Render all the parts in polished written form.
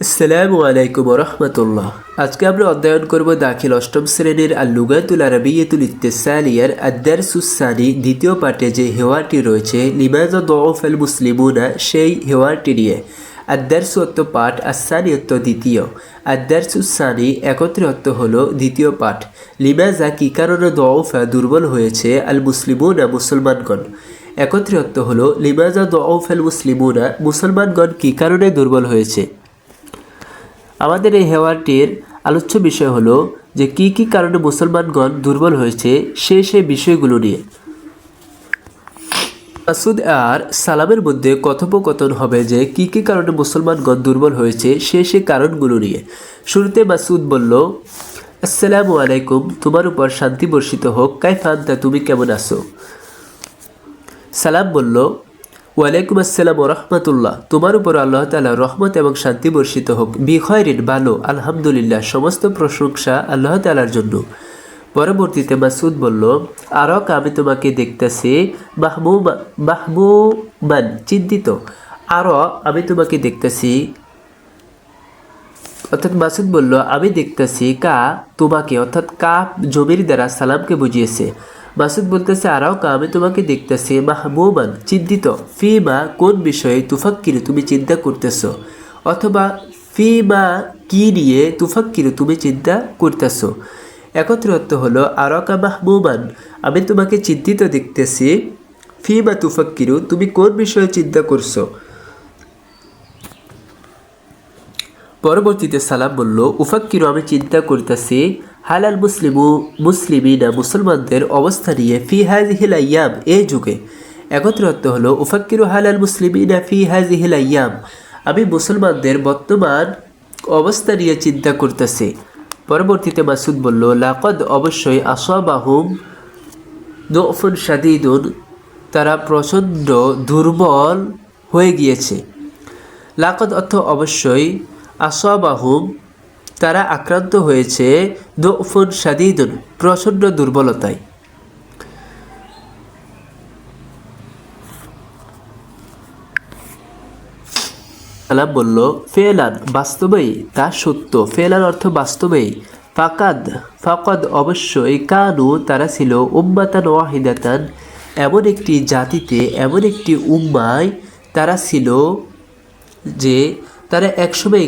আসসালামু আলাইকুম রহমতুল্লাহ। আজকে আমরা অধ্যয়ন করব দাখিল অষ্টম শ্রেণীর আল লুগাতুল আরাবিয়্যাতুল ইত্তিসালিয়ার আদ-দারসুস সানি দ্বিতীয় পাঠে যে হেওয়ারটি রয়েছে লিমাযা দুআফাল মুসলিমুনা, সেই হেওয়ারটি নিয়ে। আদ-দারসু অর্থ পাঠ, আস-সানি অর্থ দ্বিতীয়। আদ-দারসুস সানি একত্রে অর্থ হলো দ্বিতীয় পাঠ। লিমাযা কি কারণে দুআফা দুর্বল হয়েছে, আল মুসলিমুনা মুসলমানগণ। একত্রে অর্থ হলো লিমাযা দুআফাল মুসলিমুনা, মুসলমানগণ কি কারণে দুর্বল হয়েছে। আমাদের এই হেওয়ারটির আলোচ্য বিষয় হলো যে কি কি কারণে মুসলমানগণ দুর্বল হয়েছে সেই বিষয়গুলো নিয়ে। মাসুদ আর সালামের মধ্যে কথোপকথন হবে যে কি কি কারণে মুসলমানগণ দুর্বল হয়েছে সেই কারণগুলো নিয়ে। শুরুতে মাসুদ বলল, আসসালামু আলাইকুম, তোমার উপর শান্তি বর্ষিত হোক। কাইফা আনতা, তুমি কেমন আছো। সালাম বলল, ওয়ালাইকুম আসসালাম ও রহমতুল্লাহ, তোমার উপর আল্লাহ তাআলা রহমত এবং শান্তি বর্ষিত হোক। বিখয়রিন, ভালো, আলহামদুলিল্লাহ, সমস্ত প্রশংসা আল্লাহ তাআলার জন্য। পরবর্তীতে মাসুদ বলল, আরক, আমি তোমাকে দেখতেছি মাহমুমান, চিন্তিত। আমি তোমাকে দেখতেছি, অর্থাৎ মাসুদ বলল আমি দেখতেছি তোমাকে, অর্থাৎ জমির দ্বারা সালামকে বুঝিয়েছে। মাসুদ বলতেছে আরাওকা, আমি তোমাকে দেখতেছি মাহমুমান, চিন্তিত। ফিমা, কোন বিষয়ে, তুফাক্কিরু, তুমি চিন্তা করতেছো, অথবা ফিমা, কি নিয়ে, তুফাক্কিরু, তুমি চিন্তা করতেছো। একত্রে অর্থ হলো আরাওকা মাহমুমান, আমি তোমাকে চিন্তিত দেখতেছি। ফিমা তুফাক্কিরু, তুমি কোন বিষয়ে চিন্তা করছো। পরবর্তীতে সালাম বলল, উফাক্কিরু, আমি চিন্তা করতেছি হালাল মুসলিমিনা, মুসলমানদের অবস্থা নিয়ে, ফি হাযিহিল আইয়াম, এই যুগে। একত্রে অর্থ হলো উফাক্কিরু হালাল মুসলিমিনা ফি হাযিহিল আইয়াম, আমি মুসলমানদের বর্তমান অবস্থা নিয়ে চিন্তা করতেছি। পরবর্তীতে মাসুদ বলল, লাকদ, অবশ্যই, আসাবাহুম দুফুন শাদীদুন, তারা প্রচণ্ড দুর্বল হয়ে গিয়েছে। লাকদ অর্থ অবশ্যই, আসাবাহুম, তারা আক্রান্ত হয়েছে, দুফুন শাদীদুন, প্রচণ্ড দুর্বলতায়। সালাম বলল, ফেলান, বাস্তবেই, তা সত্য। ফেলান অর্থ বাস্তবেই। ফাকাদ অবশ্যই, কানু, তারা ছিল, উম্মাতান ওয়াহিদাতান, এমন একটি জাতিতে, এমন একটি উম্মায় তারা ছিল যে তারা একসময়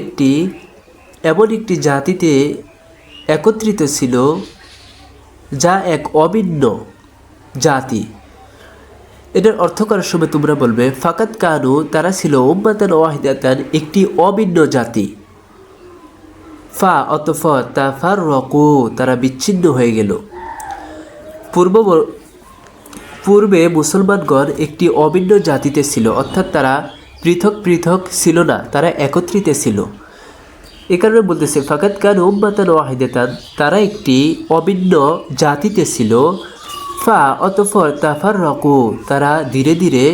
এমন একটি জাতিতে একত্রিত ছিল যা এক অভিন্ন জাতি। এটার অর্থ করার সময় তোমরা বলবে ফাকাত কানু, তারা ছিল, উম্মাতান ওয়াহিদাতান, একটি অভিন্ন জাতি। ফা অতঃ তাফাররাকু, তারা বিচ্ছিন্ন হয়ে গেল। পূর্বে মুসলমানগণ একটি অভিন্ন জাতিতে ছিল, অর্থাৎ তারা পৃথক পৃথক ছিল না, তারা একত্রিত ছিল। এ কারণে বলতেছে ফাকাত কানু উম্মাতান ওয়াহিদাতান, তারা একটি অভিন্ন জাতিতে ছিল। ফা অতঃপর তাফাররাকু, তারা ধীরে ধীরে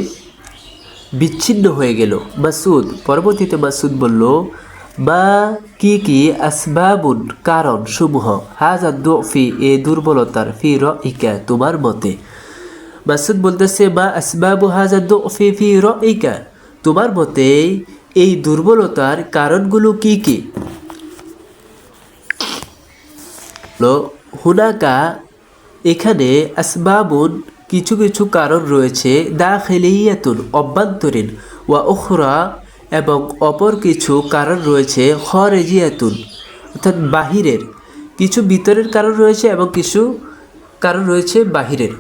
বিচ্ছিন্ন হয়ে গেল। পরবর্তীতে মাসুদ বলল, মা, কি আসবাবুন, কারণ সমূহ, হাযা দুফি, এ দুর্বলতার, ফি রাইকা, তোমার মতে। মাসুদ বলতেছে মা আসবাবু হাযা দুফি ফি রাইকা, তোমার মতে এই দুর্বলতার কারণগুলো কি কি। হুনাকা, এখানে, আসবাবুন, কিছু কিছু কারণ রয়েছে, দাখিলিয়াতুন, অভ্যন্তরীণ, ওয়া উখরা, এবং অপর কিছু কারণ রয়েছে, খারিজিয়াতুন, অর্থাৎ বাহিরের। কিছু ভিতরের কারণ রয়েছে এবং কিছু কারণ রয়েছে বাহিরের।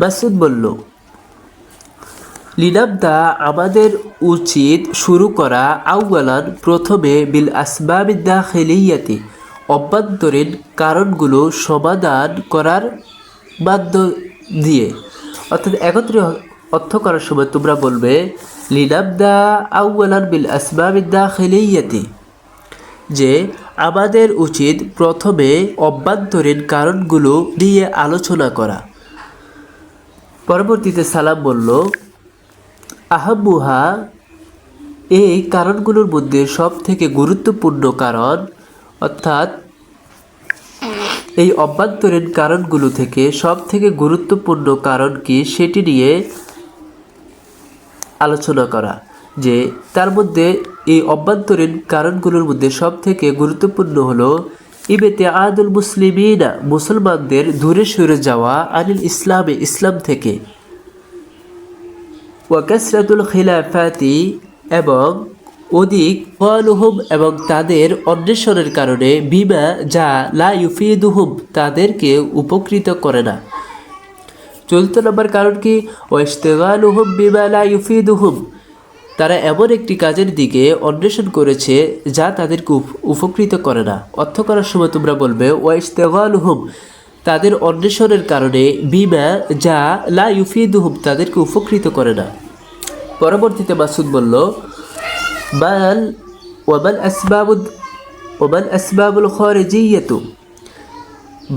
মাসুদ বলল, লিনাবদা, আমাদের উচিত শুরু করা, আউয়ালান, প্রথমে, বিল আসবাবিদ দাখিলিয়াতি, অভ্যন্তরীণ কারণগুলো সমাধান করার মাধ্যম দিয়ে। অর্থাৎ একত্রে অর্থ করার সময় তোমরা বলবে লিনাবদা আউয়ালান বিল আসবাবিদ দাখিলিয়াতি, যে আমাদের উচিত প্রথমে অভ্যন্তরীণ কারণগুলো নিয়ে আলোচনা করা। পরবর্তীতে সালাম বলল, আহাম্মুহা, এই কারণগুলোর মধ্যে সব থেকে গুরুত্বপূর্ণ কারণ, অর্থাৎ এই অভ্যন্তরীণ কারণগুলো থেকে সব থেকে গুরুত্বপূর্ণ কারণ কি সেটি নিয়ে আলোচনা করা। যে তার মধ্যে এই অভ্যন্তরীণ কারণগুলোর মধ্যে সবথেকে গুরুত্বপূর্ণ হলো ইবতিআদুল মুসলিমিনা, মুসলমানদের দূরে সরে যাওয়া, আনিল ইসলামে, ইসলাম থেকে, ওয়া কাসরাতুল খিলাফাতি, এবং অধিক ওয়ালুহুম, এবং তাদের অন্বেষণের কারণে, বিমা, যা লা ইউফিদুহুম, তাদেরকে উপকৃত করে না। ৪র্থ নম্বর কারণ কি? ওয়াইশতিগালুহুম বিমা লা ইউফিদুহুম, তারা এমন একটি কাজের দিকে অন্বেষণ করেছে যা তাদেরকে উপকৃত করে না। অর্থ করার সময় তোমরা বলবে ওয়াইশতিগালুহুম, তাদের অন্বেষণের কারণে, বিমা, যা লা ইউফিদুহুম, তাদেরকে উপকৃত করে না। পরবর্তীতে মাসুদ বলল বাল ওয়ামান আসবাবুল খারিজিয়াতু,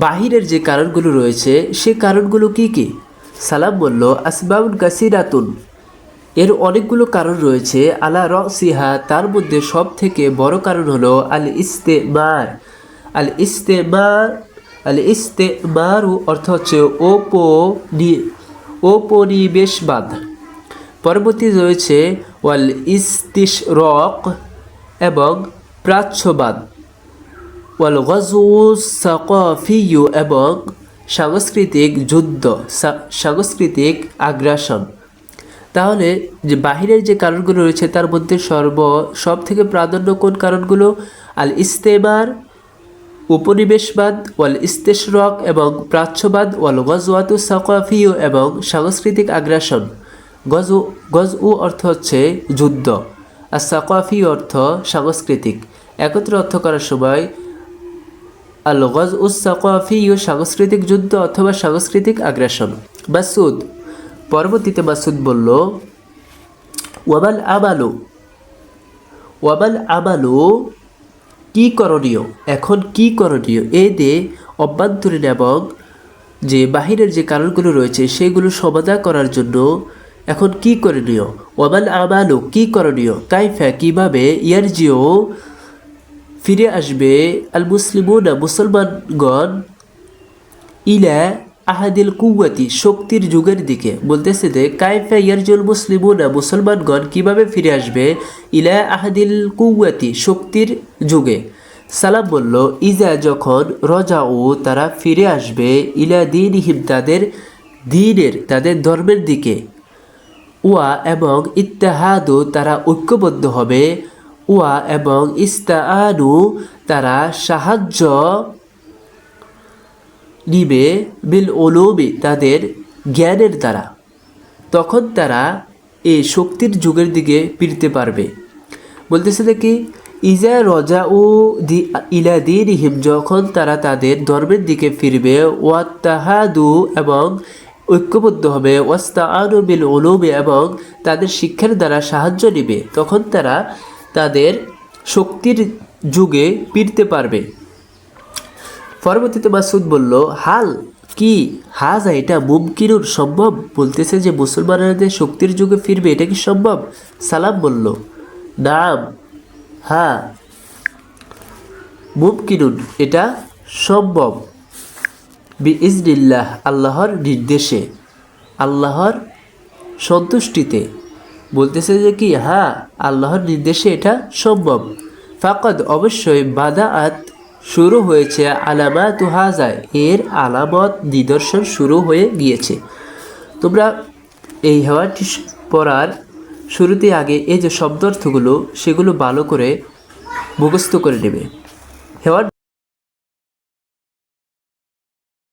বাহিরের যে কারণগুলো রয়েছে সে কারণগুলো কি কি? সালাম বলল আসবাবুন কাসিরাতুন, এর অনেকগুলো কারণ রয়েছে, আলা রাসিহা, তার মধ্যে সব থেকে বড় কারণ হলো আল ইস্তেমার। আল ইস্তেমারু অর্থ হচ্ছে ঔপনিবেশবাদ। পরবর্তী রয়েছে ওয়াল ইস্তিশরাক, এবং প্রাচ্যবাদ, ওয়াল গজউ সাকাফিয়্যু, এবং সাংস্কৃতিক যুদ্ধ, সাংস্কৃতিক আগ্রাসন। তাহলে যে বাহিরের যে কারণগুলো রয়েছে তার মধ্যে সব থেকে প্রাধান্য কোন কারণগুলো? আল ইস্তেমার, উপনিবেশবাদ, ওয়াল ইস্তিশরাক, এবং প্রাচ্যবাদ, ওয়াল গজওয়াতু সাকাফিয়্যু, এবং সাংস্কৃতিক আগ্রাসন। গজউ অর্থ হচ্ছে যুদ্ধ, আর সাকাফি অর্থ সাংস্কৃতিক। একত্রে অর্থ করার সময় আল গজউ সাকাফিয়্যু, সাংস্কৃতিক যুদ্ধ অথবা সাংস্কৃতিক আগ্রাসন। মাসুদ, পরবর্তীতে মাসুদ বলল ওয়ামাল আমালু, কি করণীয়? এখন কি করণীয়? এই যে অভ্যন্তরীণ এবং যে বাহিরের যে কারণগুলো রয়েছে সেগুলো সমাধান করার জন্য এখন কি করণীয়? ওয়ামাল আমালু, কি করণীয়? কাইফা, কিভাবে, ইয়ারজিউ, ফিরে আসবে, আল মুসলিমুনা, মুসলমানগণ, ইলা আহাদিল কুওয়াতি, শক্তির যুগের দিকে। বলতেছে যে কাইফা ইয়ারজুল মুসলিমুনা, মুসলমানগণ কিভাবে ফিরে আসবে, ইলা আহাদিল কুওয়াতি, শক্তির যুগে। সালাম বলল ইজা, যখন, রজাউ, তারা ফিরে আসবে, ইলা দীনহিম, তাদের দ্বীনের, তাদের ধর্মের দিকে, ওয়া, এবং ইত্তাহাদু, তারা ঐক্যবদ্ধ হবে, ওয়া, এবং ইস্তাআনু, তারা সাহায্য নিবে, বিল উলুমি, তাদের জ্ঞানের দ্বারা, তখন তারা এই শক্তির যুগের দিকে ফিরতে পারবে। বলতেছে দেখি ইজা রজাউ ইলা দীনহিম, যখন তারা তাদের ধর্মের দিকে ফিরবে, ওয়াত্তাহাদু, এবং ঐক্যবদ্ধ হবে, ওয়াস্তাআনু বিল উলুমি, এবং তাদের শিক্ষার দ্বারা সাহায্য নিবে, তখন তারা তাদের শক্তির যুগে ফিরতে পারবে। পরবর্তীতে মাসুদ বলল হাল, কি, হাজা, এটা মুমকিনুন, সম্ভব? বলতেছে যে মুসলমানরা শক্তির যুগে ফিরবে, এটা কি সম্ভব? সালাম বলল নাম, হ্যাঁ, মুমকিনুন, এটা সম্ভব, বিইজনিল্লাহ, আল্লাহর নির্দেশে, আল্লাহর সন্তুষ্টিতে। বলতেছে যে কি, হ্যাঁ, আল্লাহর নির্দেশে এটা সম্ভব। ফাকাদ, অবশ্যই, বাদাআত, শুরু হয়েছে, আলামাতু হাজা, এর আলামত, নিদর্শন শুরু হয়ে গিয়েছে। তোমরা এই হেওয়াটি পড়ার শুরুতে আগে এই যে শব্দার্থগুলো সেগুলো ভালো করে মুখস্থ করে নেবে। হেওয়ার